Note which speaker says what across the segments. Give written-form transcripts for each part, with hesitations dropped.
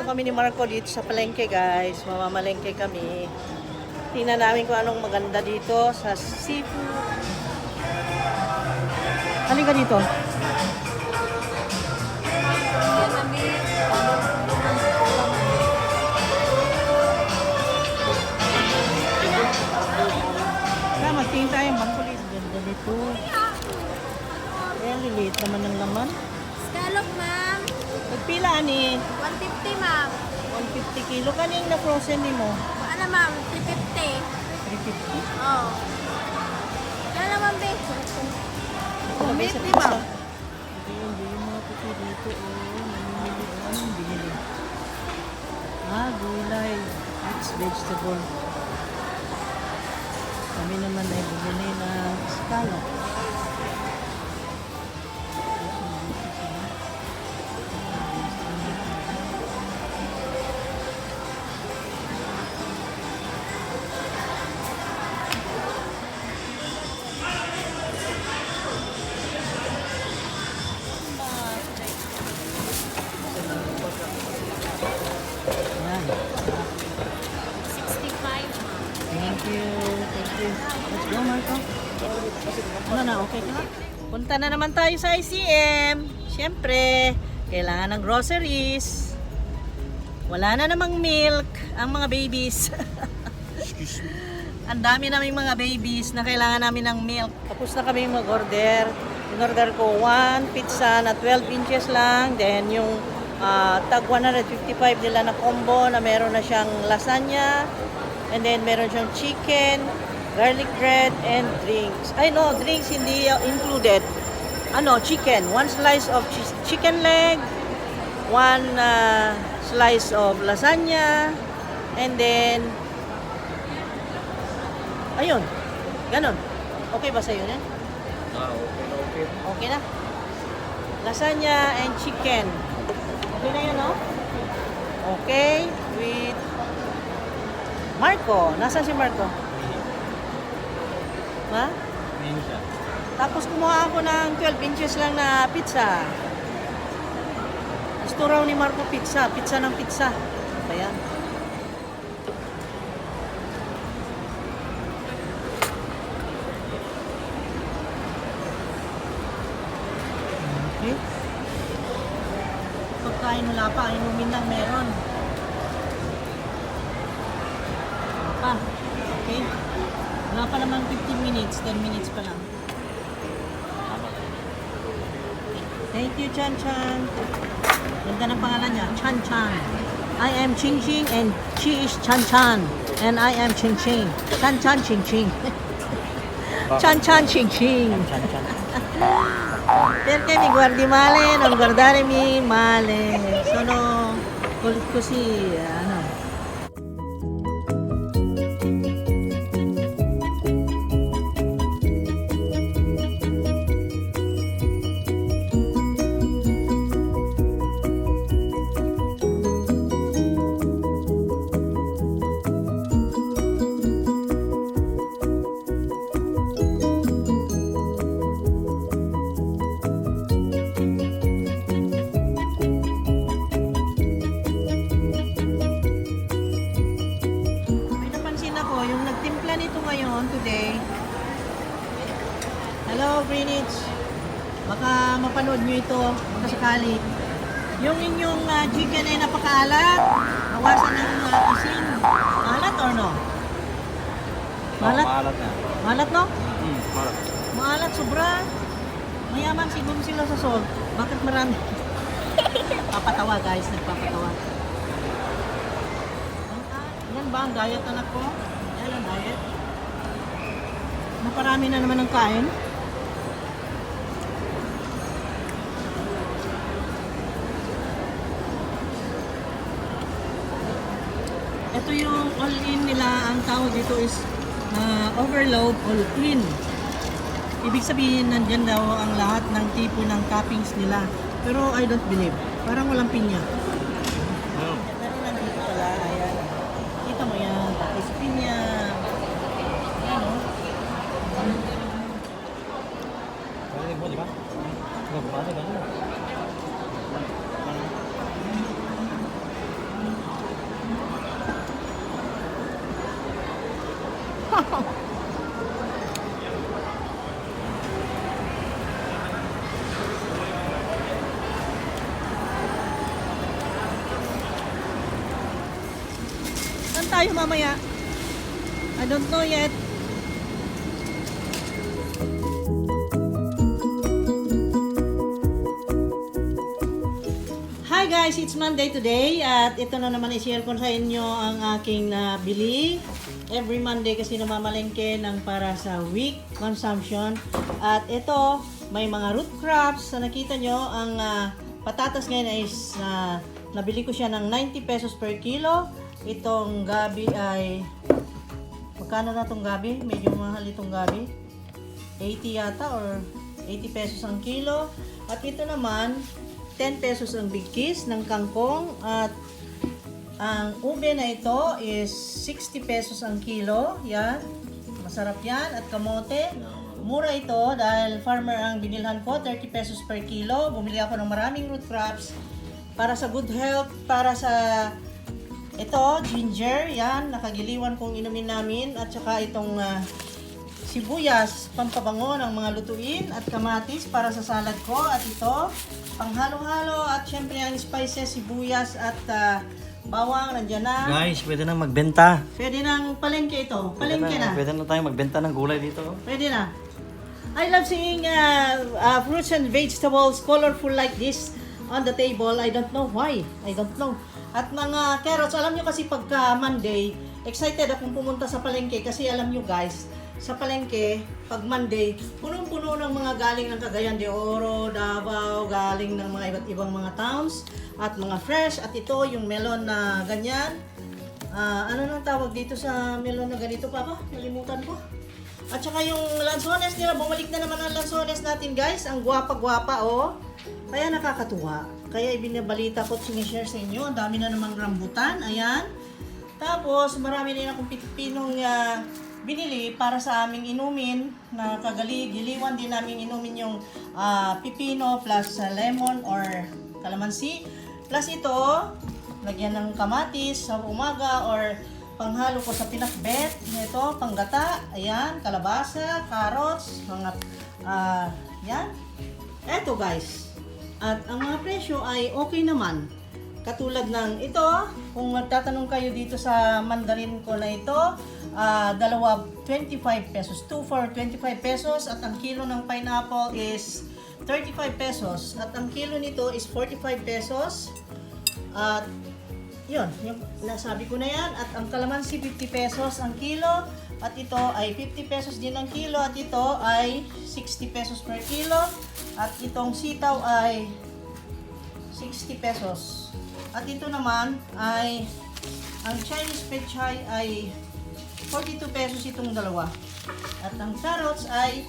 Speaker 1: kami ni Marco dito sa palengke, guys. Mamamalengke kami. Tingnan namin kung anong maganda dito sa seafood. Halika dito. Magtingin tayo, Marcolis. Ganda dito. Ayan, lilit naman ng laman.
Speaker 2: Scallop, ma'am.
Speaker 1: Nagpila, ani?
Speaker 2: 150, ma'am.
Speaker 1: 150 kilo. Kaning na frozen ni mo?
Speaker 2: Ano, ma'am? 350.
Speaker 1: 350?
Speaker 2: Oo. Yan naman, be.
Speaker 1: 250, ma'am. Hindi yung mga puti dito. Namimili. Anong binili? Gulay. It's vegetable. Kami naman ay bumili ng scallop. Let's go, Marco. Ano na, okay ka na? Punta na naman tayo sa ICM. Siyempre, kailangan ng groceries. Wala na namang milk ang mga babies. Ang dami naming mga babies na kailangan namin ng milk. Tapos na kami mag-order. In-order ko 1 pizza na 12 inches lang. Then yung tag 155 nila na combo na meron na siyang lasagna. And then meron siyang chicken, garlic bread, and drinks. Ay no, drinks hindi included. Chicken. 1 slice of chicken leg, 1 slice of lasagna, and then ayun. Ganon. Okay ba sa'yo yan?
Speaker 3: Okay.
Speaker 1: Okay na. Lasagna and chicken. Okay na yun, no? Okay. With Marco. Nasaan si Marco? Ha?
Speaker 3: Ninja.
Speaker 1: Tapos kumuha ako ng 12 inches lang na pizza. Gusto raw ni Marco pizza. Pizza ng pizza. Ayan. Okay. Pagkain wala pa. Inumin lang meron. Wala pa. Okay. Wala pa namang 15 minutes. 10 minutes pa lang. Thank you, Chan Chan. Ganda ng pangalan niya. Chan Chan. I am Ching Ching and she is Chan Chan. And I am Ching Ching. Chan Chan Ching Ching. Chan Chan Ching Ching. Perché mi guardi male? Non guardare mi male. Sono così, today. Hello, Richh. Baka mapanood nyo ito, baka sakali. Yung inyong chicken ay napakaalat. Nawasan ng asin. Maalat or no? Maalat?
Speaker 3: Maalat na.
Speaker 1: Maalat, no?
Speaker 3: Maalat.
Speaker 1: Maalat, sobra. Mayaman siguro sila sa salt. Bakit marami? Papatawa, guys. Nagpapatawa. Yan ba ang diet, anak ko? Yan ang diet. Naparami na naman ng kain. Ito yung all-in nila. Ang tawag dito is overload all-in. Ibig sabihin, nandyan daw ang lahat ng tipo ng toppings nila. Pero I don't believe. Parang walang pinya. Pero nandito pala. Ayan. Kita mo yan. Tapos pinya. Ayan o. tayo mamaya. I don't know yet. Hi guys, it's Monday today at ito na naman i-share ko sa inyo ang aking nabili. Every Monday kasi namamalengke ng para sa week consumption. At ito, may mga root crops. Sa nakita nyo, ang patatas ngayon is nabili ko siya ng 90 pesos per kilo. Itong gabi ay, magkano na itong gabi? Medyo mahal itong gabi. 80 yata or 80 pesos ang kilo. At ito naman, 10 pesos ang big kiss ng kangkong at ang ube na ito is 60 pesos ang kilo. Yan. Masarap yan. At kamote. Mura ito dahil farmer ang binilhan ko. 30 pesos per kilo. Bumili ako ng maraming root crops para sa good health. Para sa ito, ginger. Yan. Nakagiliwan kong inumin namin. At saka itong sibuyas, pampabango ng mga lutuin. At kamatis para sa salad ko. At ito, panghalo-halo. At syempre ang spices, sibuyas at bawang, nandiyan na.
Speaker 3: Guys, pwede na magbenta.
Speaker 1: Pwede nang palengke ito. Palengke na.
Speaker 3: Pwede na tayo magbenta ng gulay dito.
Speaker 1: Pwede na. I love seeing fruits and vegetables colorful like this on the table. I don't know why. I don't know. At mga carrots, alam nyo kasi pagka Monday, excited akong pumunta sa palengke kasi alam nyo guys, sa palengke, pag Monday, punong-puno ng mga galing ng Cagayan de Oro, Davao, galing ng mga iba't ibang mga towns, at mga fresh. At ito, yung melon na ganyan. Ano nang tawag dito sa melon na ganito, Papa? Nalimutan ko. At saka yung lansones nila, bumalik na naman ang lansones natin guys. Ang gwapa-gwapa, oh. Kaya nakakatuwa. Kaya ibinabalita ko at sinishare sa inyo. Ang dami na namang rambutan, ayan. Tapos, marami din akong pinong binili para sa aming inumin na giliwan din namin inumin yung pipino plus lemon or calamansi. Plus ito, lagyan ng kamatis sa umaga or panghalo ko sa pinakbet. Ito, panggata, ayan, kalabasa, carrots, mga yan. Eto guys. At ang mga presyo ay okay naman. Katulad ng ito, kung magtatanong kayo dito sa mandarin ko na ito, dalawa 25 pesos, 2 for 25 pesos at ang kilo ng pineapple is 35 pesos at ang kilo nito is 45 pesos at yun, yung nasabi ko na yan. At ang kalamansi 50 pesos ang kilo at ito ay 50 pesos din ang kilo at ito ay 60 pesos per kilo at itong sitaw ay 60 pesos at ito naman ay ang Chinese pechay ay 42 pesos itong dalawa. At ang carrots ay,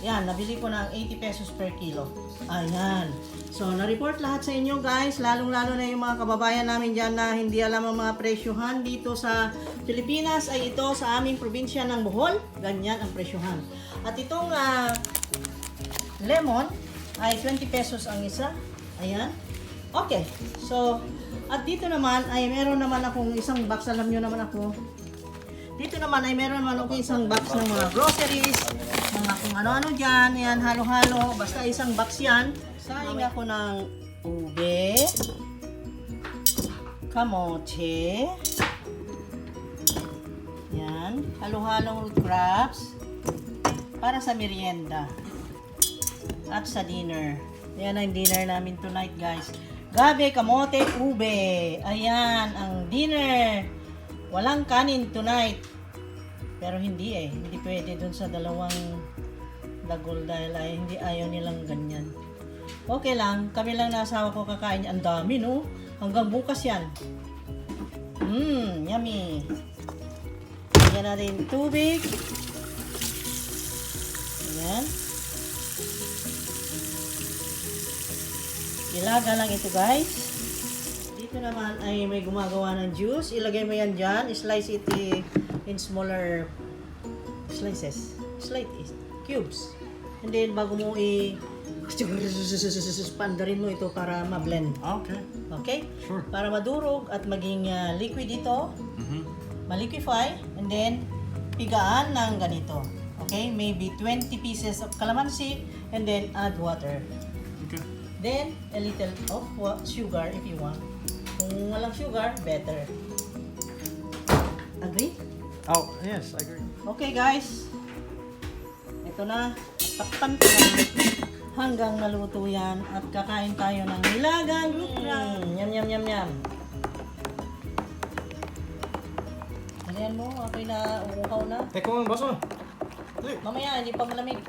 Speaker 1: yan, nabili ko ng 80 pesos per kilo. Ayan. So, na-report lahat sa inyo guys, lalong-lalo na yung mga kababayan namin dyan na hindi alam ang mga presyuhan dito sa Pilipinas ay ito sa aming probinsya ng Bohol. Ganyan ang presyuhan. At itong lemon ay 20 pesos ang isa. Ayan. Okay. So, at dito naman ay meron naman akong isang box. Alam nyo naman ako. Dito naman ay meron naman ako isang box ng mga groceries. Mga kung ano-ano dyan. Ayan, halo-halo. Basta isang box yan. Saing ako ng ube. Kamote. Yan. Halo-halong root crops. Para sa merienda. At sa dinner. Yan ang dinner namin tonight guys. Gabi, kamote, ube. Ayan, ang dinner. Walang kanin tonight. Pero hindi eh. Hindi pwede dun sa dalawang dagol dahil ay hindi ayaw nilang ganyan. Okay lang. Kami lang na asawa ko kakain. Ang dami no. Hanggang bukas yan. Yummy. Lagyan natin tubig. Ayan. Ilaga lang ito guys. Dito naman ay may gumagawa ng juice. Ilagay mo yan dyan. Slice it in smaller slices. Cubes. And then bago mo pandarin mo ito para ma-blend.
Speaker 3: Okay.
Speaker 1: Okay?
Speaker 3: Sure.
Speaker 1: Para madurog at maging liquid ito. Ma-liquefy. And then pigaan ng ganito. Okay? Maybe 20 pieces of calamansi. And then add water.
Speaker 3: Okay.
Speaker 1: Then, a little of sugar if you want. Kung walang sugar, better. Agree?
Speaker 3: Oh, yes, I agree.
Speaker 1: Okay guys. Ito na. Takpan ko na hanggang maluto yan at kakain tayo ng nilagang okra. Yum, yum, yum, yum. Ano yan mo? Ako'y na uuhaw na.
Speaker 3: Teka mo, baso.
Speaker 1: Mamaya, hindi pa malamig.